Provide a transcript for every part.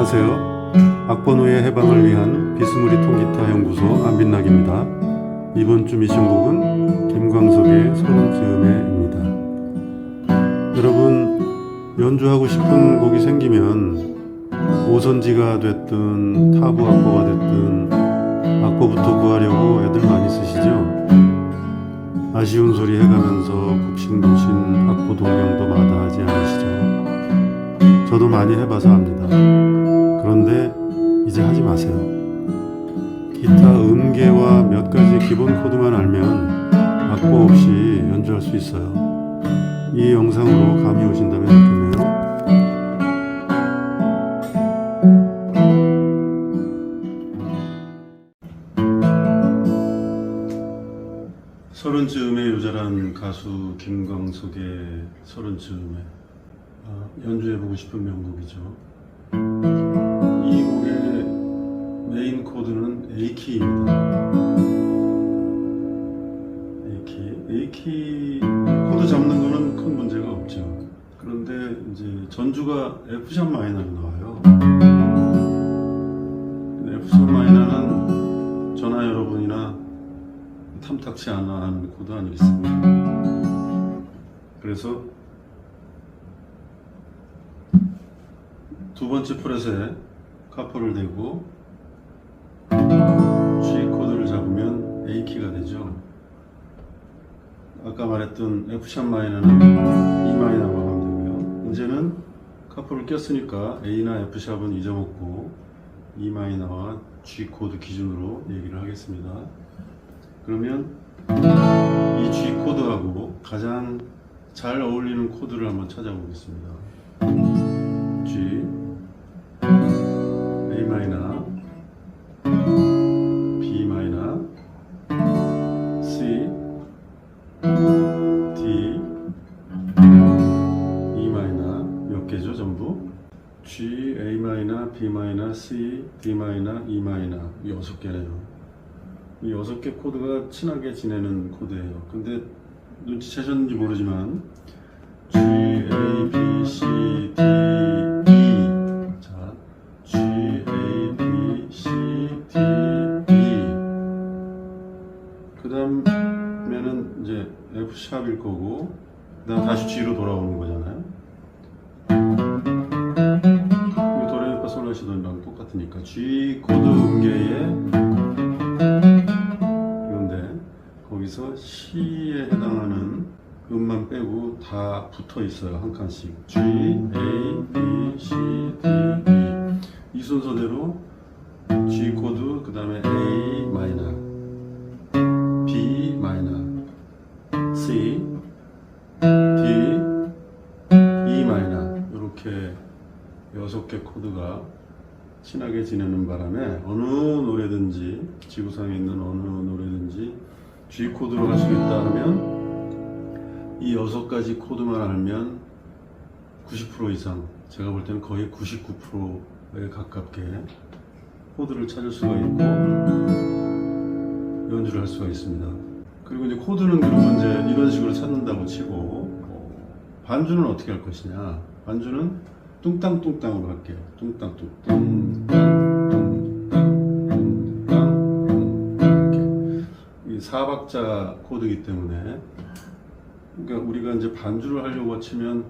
안녕하세요. 악보노예 해방을 위한 비스무리 통기타 연구소 안빛락입니다. 이번 주 미션곡은 김광석의 서른즈음에입니다. 여러분, 연주하고 싶은 곡이 생기면 오선지가 됐든 타부 악보가 됐든 악보부터 구하려고 애들 많이 쓰시죠? 아쉬운 소리 해가면서 북신북신 악보 동량도 마다하지 않으시죠? 저도 많이 해봐서 압니다. 그런데 이제 하지 마세요. 기타 음계와 몇 가지 기본 코드만 알면 악보 없이 연주할 수 있어요. 이 영상으로 감이 오신다면 좋겠네요. 서른즈음에 요절한 가수 김광석의 서른즈음에 연주해보고 싶은 명곡이죠. 이 곡의 메인 코드는 A키입니다. A키 코드 잡는 거는 큰 문제가 없죠. 그런데 이제 전주가 F샵 마이너로 나와요. F샵 마이너는 저나 여러분이나 탐탁치 않아 하는 코드 아니겠습니까? 그래서 두 번째 프렛에 카포를 대고 G 코드를 잡으면 A 키가 되죠. 아까 말했던 F샵 마이너는 E 마이너로 하면 되고요. 이제는 카포를 꼈으니까 A나 F샵은 잊어먹고 E 마이너와 G 코드 기준으로 얘기를 하겠습니다. 그러면 이 G 코드하고 가장 잘 어울리는 코드를 한번 찾아보겠습니다. G, A 마이너, B 마이너, C, D, E 마이너 몇 개죠 전부? G, A 마이너, B 마이너, C, D 마이너, E 마이너 6개네요. 이 6개 코드가 친하게 지내는 코드예요. 근데 눈치채셨는지 모르지만 G, A, B, C, D, E 자, G, A, B, C, D, E 그 다음에는 이제 F샵일 거고 그 다음 다시 G로 돌아오는 거잖아요. 이 도레미파솔라시도랑 똑같으니까 G 코드 음계에 거기서 C에 해당하는 음만 빼고 다 붙어 있어요. 한 칸씩 G, A, B, C, D, E 이 순서대로 G 코드 그 다음에 A 마이너, B 마이너, C, D, E 마이너 이렇게 6개 코드가 친하게 지내는 바람에 어느 노래든지 지구상에 있는 어느 노래든지 G 코드로 할 수 있다 하면 이 6가지 코드만 알면 90% 이상, 제가 볼 때는 거의 99%에 가깝게 코드를 찾을 수가 있고 연주를 할 수가 있습니다. 그리고 이제 코드는 그러면 이제 이런 식으로 찾는다고 치고 반주는 어떻게 할 것이냐? 반주는 뚱땅뚱땅으로 할게요. 뚱땅뚱땅 4박자 코드이기 때문에 그러니까 우리가 이제 반주를 하려고 치면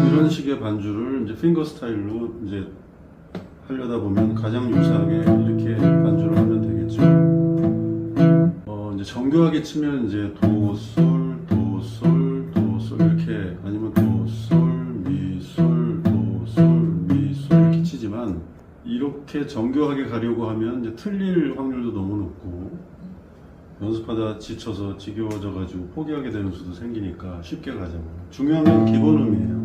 이런 식의 반주를 이제 핑거 스타일로 이제 하려다 보면 가장 유사하게 이렇게 반주를 하면 되겠죠. 이제 정교하게 치면 이제 도, 솔, 도, 솔, 도, 솔 이렇게 아니면 도, 솔, 미, 솔, 도, 솔, 미, 솔 이렇게 치지만 이렇게 정교하게 가려고 하면 이제 틀릴 확률도 너무 높고 연습하다 지쳐서 지겨워져 가지고 포기하게 되는 수도 생기니까 쉽게 가자고. 중요한 건 기본음이에요.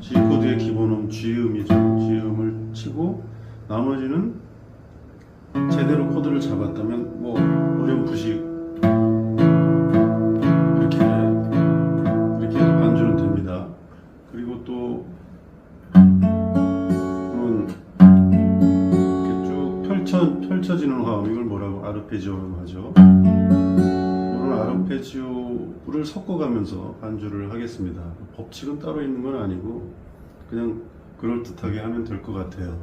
G 코드의 기본음 G음이죠. G음을 치고 나머지는 제대로 코드를 잡았다면 뭐 어렴풋이 이렇게 반주는 됩니다. 그리고 또 펼쳐지는 화음, 이걸 뭐라고 아르페지오로 하죠. 이런 그럼 아르페지오를 섞어가면서 반주를 하겠습니다. 법칙은 따로 있는 건 아니고 그냥 그럴듯하게 하면 될 것 같아요.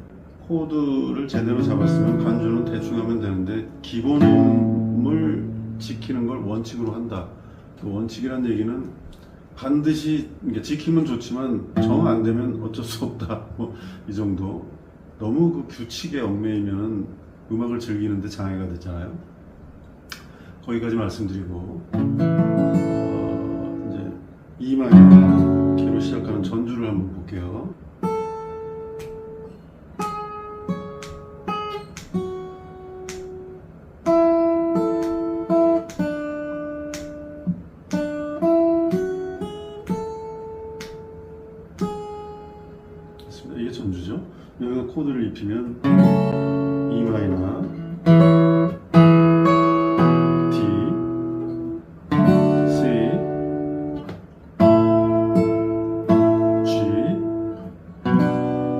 코드를 제대로 잡았으면 반주는 대충 하면 되는데 기본음을 지키는 걸 원칙으로 한다. 그 원칙이란 얘기는 반드시 지키면 좋지만 정 안 되면 어쩔 수 없다. 뭐 이 정도. 너무 그 규칙에 얽매이면 음악을 즐기는데 장애가 되잖아요. 거기까지 말씀드리고 이제 E 마이너 키로 시작하는 전주를 한번 볼게요. 이게 전주죠. 여기가 코드를 입히면 E 마이너, D, C, G,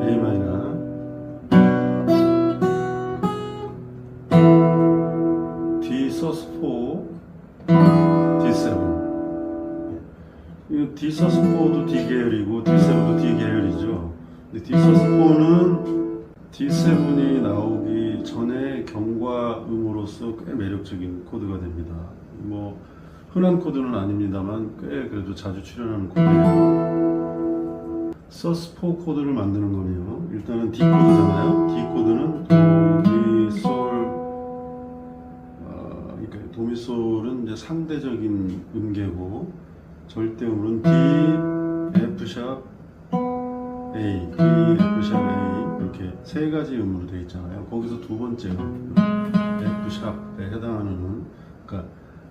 A 마이너, D sus4, D7. 이 D sus4도 D 계열이고 D7도 D 계열이죠. 근데 D sus4는 D7이 나오기 전에 경과음으로서 꽤 매력적인 코드가 됩니다. 뭐 흔한 코드는 아닙니다만 꽤 그래도 자주 출연하는 코드예요. sus4 코드를 만드는 거는요. 일단은 D 코드잖아요. D 코드는 도미솔, 그러니까 도미솔은 이제 상대적인 음계고 절대음은 D, F 샵, A, D, F 샵, A 이렇게 세 가지 음으로 되어 있잖아요. 거기서 두 번째 음, F 샵에 해당하는 음, 그러니까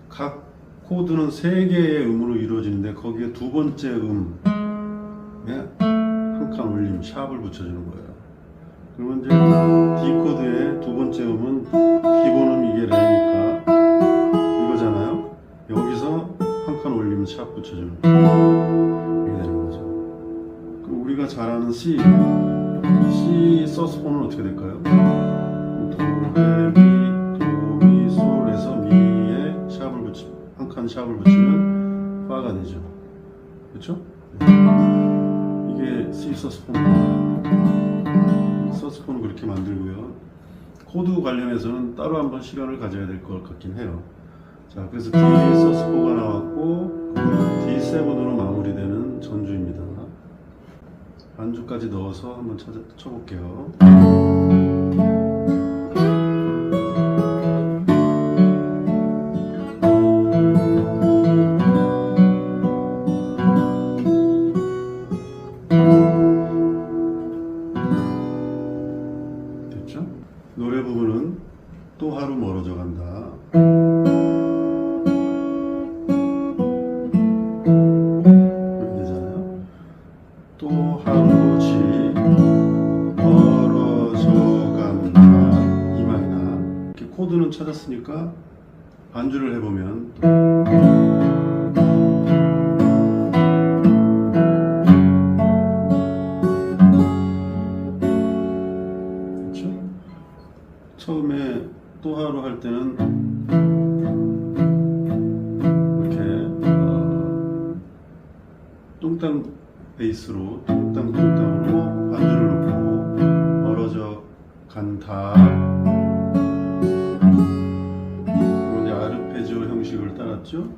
각 코드는 세 개의 음으로 이루어지는데 거기에 두 번째 음에 한 칸 올림 샵을 붙여주는 거예요. 그러면 이제 D 코드의 두 번째 음은 기본음 이게 레니까 이거잖아요. 여기서 한 칸 올림 샵 붙여주는 거예요. 이게 되는 거죠. 그럼 우리가 잘 아는 C sus4는 어떻게 될까요? 도, 레, 미, 도, 미, 솔에서 미에 샵을 붙이면 한 칸 샵을 붙이면 파가 되죠. 그렇죠? 이게 C sus4입니다. sus4는 그렇게 만들고요. 코드 관련해서는 따로 한번 시간을 가져야 될 것 같긴 해요. 자, 그래서 D sus4가 나왔고 D7으로 마무리되는 전주입니다. 반주까지 넣어서 한번 쳐볼게요. 됐죠? 노래 부분은 또 하루 멀어져 간다. 또 하루지 멀어져 간다. E 마이너. 이렇게 코드는 찾았으니까 반주를 해보면 그렇죠? 처음에 또 하루 할 때는 이렇게 뚱땅 베이스로 뚱땅뚱땅으로 반주를 놓고 멀어져 간다. 이제 아르페지오 형식을 따랐죠.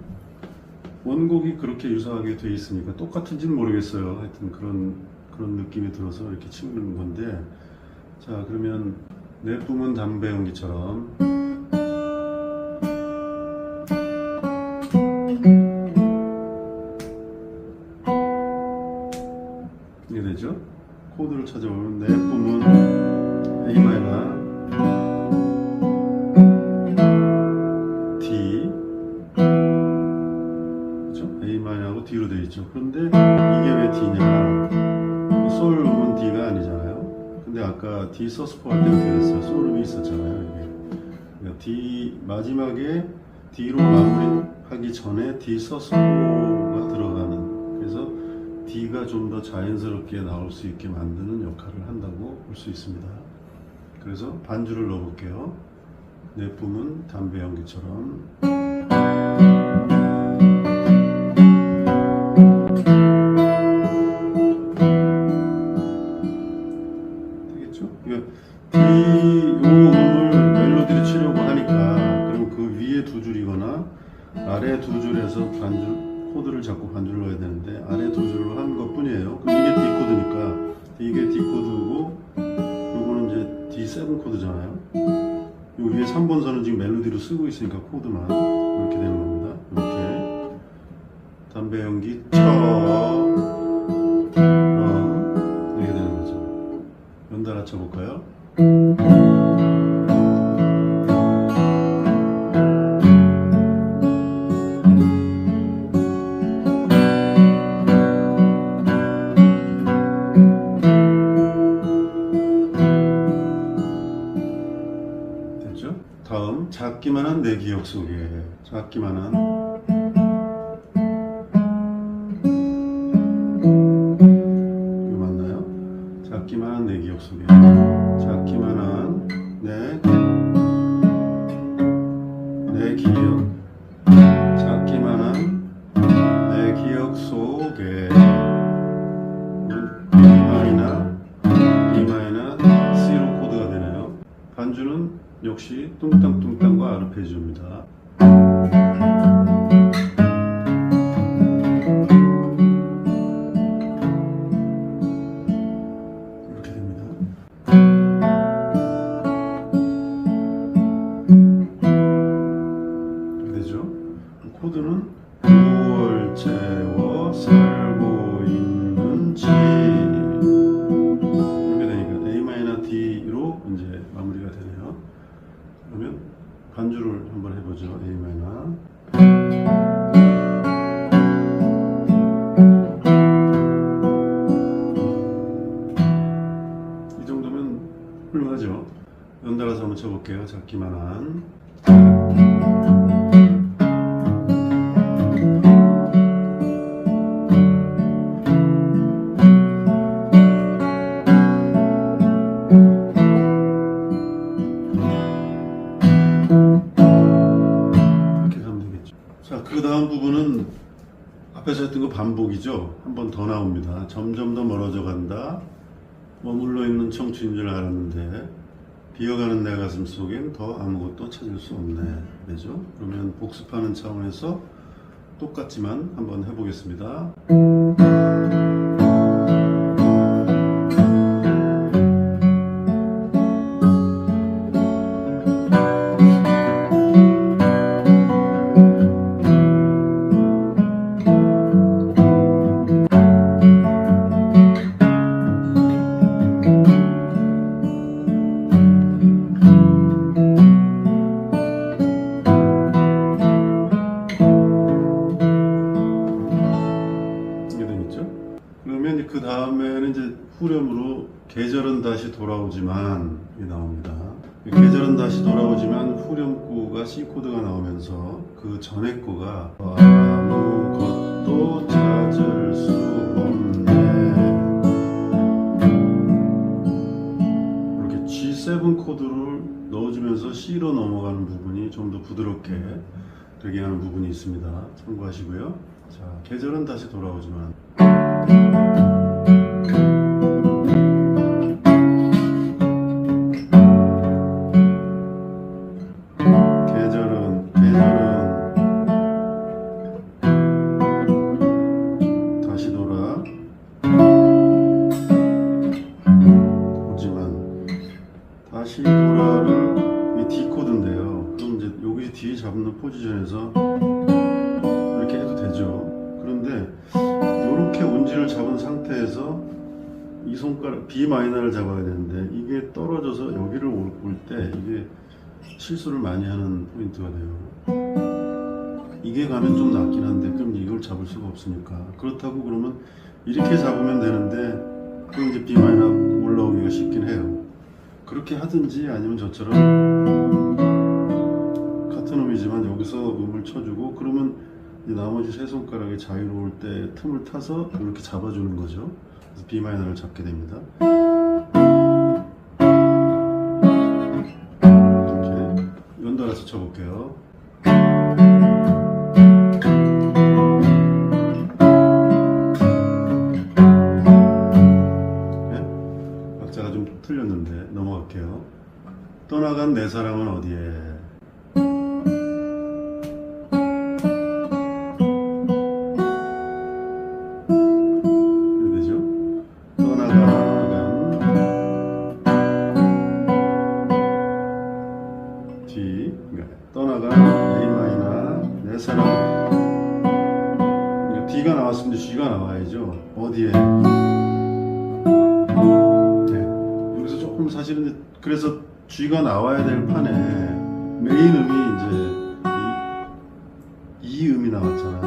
원곡이 그렇게 유사하게 돼 있으니까 똑같은지는 모르겠어요. 하여튼 그런 느낌이 들어서 이렇게 치는 건데, 자 그러면 내 뿜은 담배 연기처럼 이게 되죠? 코드를 찾아보면 내 뿜은 A 마이너, D, 그죠? A 마이너하고 D로 되어 있죠. 그런데 이게 왜 D냐? 솔 음은 D가 아니잖아요. 근데 아까 D sus4 할 때 어떻게 됐어요? 솔 음이 있었잖아요. 이게. 그러니까 D 마지막에 D로 마무리하기 전에 D sus4가 들어가는, 그래서 D가 좀 더 자연스럽게 나올 수 있게 만드는 역할을 한다고 볼 수 있습니다. 그래서 반주를 넣어볼게요. 내 뿜은 담배 연기처럼. 두 줄에서 반줄 코드를 잡고 반줄을 넣어야 되는데 아래 두 줄로 한 것 뿐이에요. 그럼 이게 D 코드니까 이게 D 코드고 요거는 이제 D7 코드잖아요. 요 위에 3번 선은 지금 멜로디로 쓰고 있으니까 코드만 이렇게 되는 겁니다. 이렇게 담배 연기 이렇게 되는 거죠. 연달아 쳐볼까요? 다음 작기만한 내 기억 속에 작기만한 이거 맞나요? 작기만한 내 기억 속에 작기만한 내 기억 작기만한 내 기억 속에 B마이나 B마이나 C로 코드가 되네요. 반주는 역시 뚱땅뚱땅과 아르페지오입니다. 이렇게 됩니다. 이렇게 되죠. 코드는 9월 채워 살고 있는지 이렇게 되니까 A-D로 이제 마무리가 되네요. 그러면 반주를 한번 해보죠. A 마이너. 이 정도면 훌륭하죠. 연달아서 한번 쳐볼게요. 작기만한 그 다음 부분은 앞에서 했던 거 반복이죠. 한 번 더 나옵니다. 점점 더 멀어져 간다. 머물러 있는 청춘인 줄 알았는데 비어가는 내 가슴 속엔 더 아무것도 찾을 수 없네. 그죠? 그러면 복습하는 차원에서 똑같지만 한번 해보겠습니다. 그러면 그 다음에는 이제 후렴으로 계절은 다시 돌아오지만 이 나옵니다. 계절은 다시 돌아오지만 후렴구가 C 코드가 나오면서 그 전에 거가 아무것도 찾을 수 없네. 이렇게 G7 코드를 넣어주면서 C로 넘어가는 부분이 좀 더 부드럽게 되게 하는 부분이 있습니다. 참고하시고요. 자, 계절은 다시 돌아오지만 계절은 다시 돌아오지만 다시 돌아를 이 D 코드인데요. 그럼 이제 여기 D 잡는 포지션에서 이렇게 해도 되죠. 그런데 이렇게 온지를 잡은 상태에서 이 손가락 B 마이너를 잡아야 되는데 이게 떨어져서 여기를 올 때 이게 실수를 많이 하는 포인트가 돼요. 이게 가면 좀 낫긴 한데 그럼 이걸 잡을 수가 없으니까 그렇다고 그러면 이렇게 잡으면 되는데 그럼 이제 B 마이너 올라오기가 쉽긴 해요. 그렇게 하든지 아니면 저처럼 같은 음이지만 여기서 음을 쳐주고 그러면 이제 나머지 세 손가락이 자유로울 때 틈을 타서 이렇게 잡아주는 거죠. 그래서 B 마이너를 잡게 됩니다. 이렇게 연달아서 쳐볼게요. 네? 박자가 좀 틀렸는데 넘어갈게요. 떠나간 내 사랑은 어디에? 어디에? 네. 여기서 조금 사실은 그래서 G가 나와야 될 판에 메인 음이 이제 이 음이 나왔잖아요.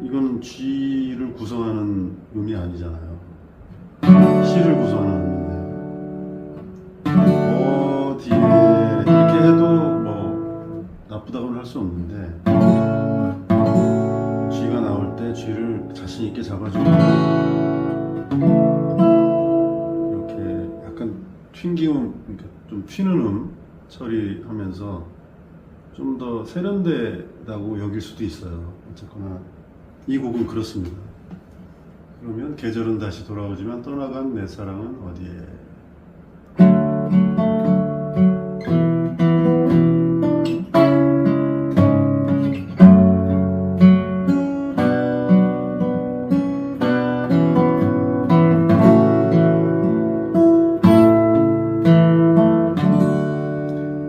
이거는 G를 구성하는 음이 아니잖아요. C를 구성하는 음인데 어디에 이렇게 해도 뭐 나쁘다고는 할 수 없는데 G가 나올 때 G를 자신 있게 잡아주고 이렇게 약간 튕기음, 그러니까 좀 튀는 음 처리하면서 좀 더 세련되다고 여길 수도 있어요. 어쨌거나 이 곡은 그렇습니다. 그러면 계절은 다시 돌아오지만 떠나간 내 사랑은 어디에?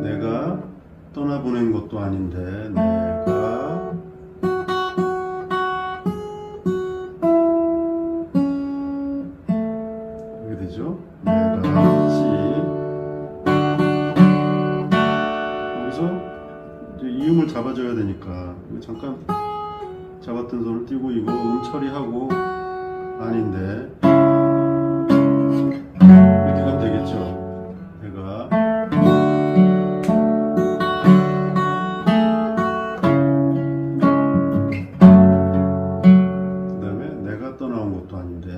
내가 떠나보낸 것도 아닌데 내가 이게 되죠? 내가 지 여기서 이제 이음을 잡아줘야 되니까 이거 잠깐 잡았던 손을 띄고 이거 음 처리하고 아닌데 이렇게 가면 되겠죠? 내가 그 다음에 내가 떠나온 것도 아닌데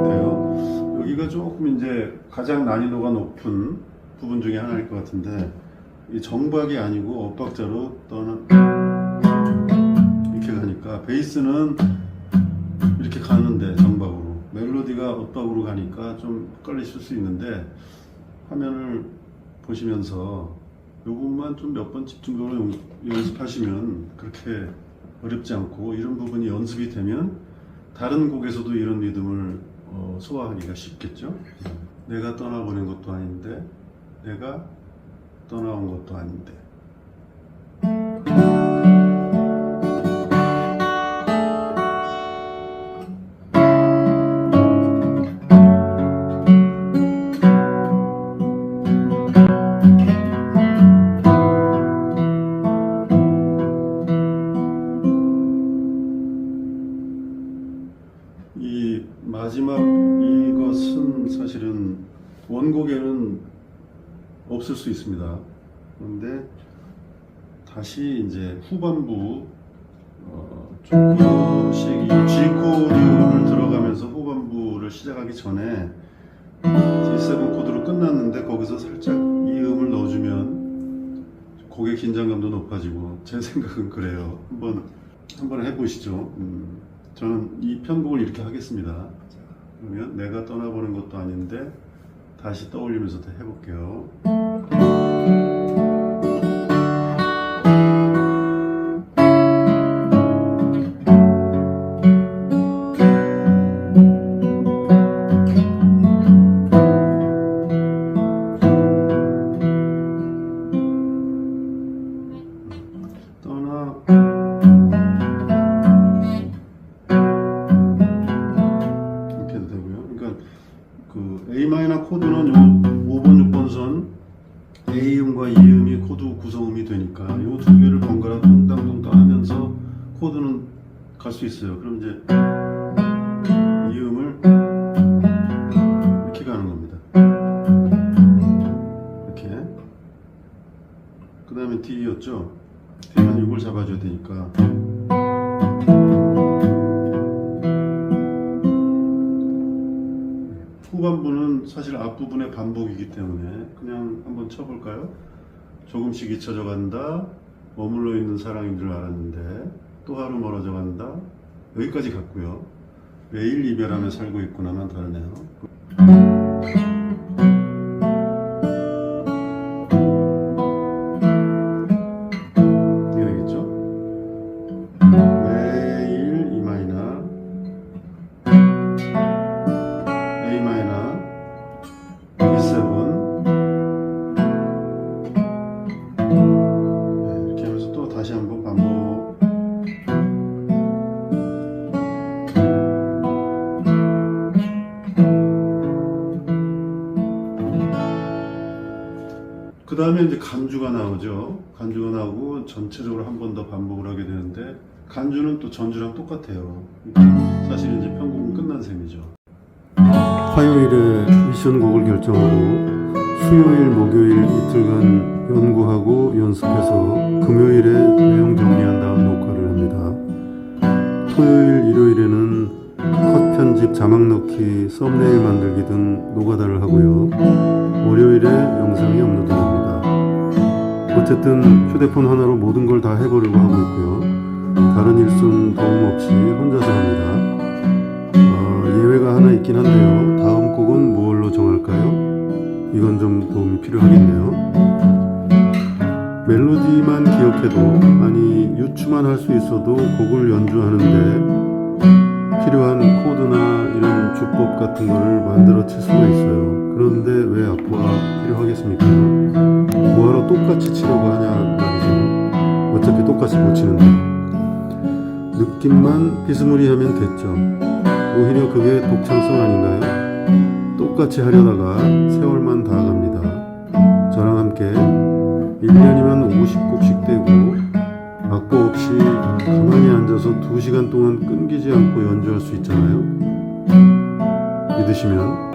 돼요. 여기가 조금 이제 가장 난이도가 높은 부분 중에 하나일 것 같은데 이 정박이 아니고 엇박자로 떠나 이렇게 가니까 베이스는 이렇게 가는데 정박으로 멜로디가 엇박으로 가니까 좀 헷갈리실 수 있는데 화면을 보시면서 이 부분만 좀 몇 번 집중적으로 연습하시면 그렇게 어렵지 않고 이런 부분이 연습이 되면 다른 곡에서도 이런 리듬을 소화하기가 쉽겠죠. 내가 떠나보낸 것도 아닌데 내가 떠나온 것도 아닌데 이 마지막 이것은 사실은 원곡에는 없을 수 있습니다. 그런데 다시 이제 후반부 조금씩 이 G 코드를 들어가면서 후반부를 시작하기 전에 D7 코드로 끝났는데 거기서 살짝 이 음을 넣어주면 곡의 긴장감도 높아지고 제 생각은 그래요. 한번 해보시죠. 저는 이 편곡을 이렇게 하겠습니다. 자, 그러면 내가 떠나보는 것도 아닌데 다시 떠올리면서 해볼게요. A마이너 코드는 요 5번, 6번 선 A음과 E음이 코드 구성음이 되니까 요 두 개를 번갈아 동땅동땅 하면서 코드는 갈 수 있어요. 그럼 이제 E음을 이렇게 가는 겁니다. 이렇게. 그 다음에 D였죠? D는 이걸 잡아줘야 되니까 후반부는 사실 앞부분의 반복이기 때문에 그냥 한번 쳐볼까요? 조금씩 잊혀져 간다. 머물러 있는 사랑인 줄 알았는데 또 하루 멀어져 간다. 여기까지 갔고요. 매일 이별하며 살고 있구나만 다르네요. 이게 되겠죠? 매일 E 마이너 A 마이너 D7 다음에 이제 간주가 나오죠. 간주가 나오고 전체적으로 한 번 더 반복을 하게 되는데 간주는 또 전주랑 똑같아요. 사실 이제 편곡은 끝난 셈이죠. 화요일에 미션곡을 결정하고 수요일, 목요일 이틀간 연구하고 연습해서 금요일에 내용 정리한 다음 녹화를 합니다. 토요일, 일요일에는 컷 편집, 자막 넣기, 썸네일 만들기 등 노가다를 하고요. 월요일에 영상이 업로드됩니다. 어쨌든 휴대폰 하나로 모든 걸 다 해보려고 하고 있고요. 다른 일손 도움 없이 혼자서 합니다. 예외가 하나 있긴 한데요. 다음 곡은 뭘로 정할까요? 이건 좀 도움이 필요하겠네요. 멜로디만 기억해도, 아니 유추만 할 수 있어도 곡을 연주하는데 필요한 코드나 이런 주법 같은 거를 만들어 칠 수가 있어요. 그런데 왜 악보가 필요하겠습니까? 뭐하러 똑같이 치려고 하냐 말이죠. 어차피 똑같이 못 치는데. 느낌만 비스무리하면 됐죠. 오히려 그게 독창성 아닌가요? 똑같이 하려다가 세월만 다 갑니다. 저랑 함께 1년이면 50곡씩 떼고 악보 없이 가만히 앉아서 2시간 동안 끊기지 않고 연주할 수 있잖아요. 믿으시면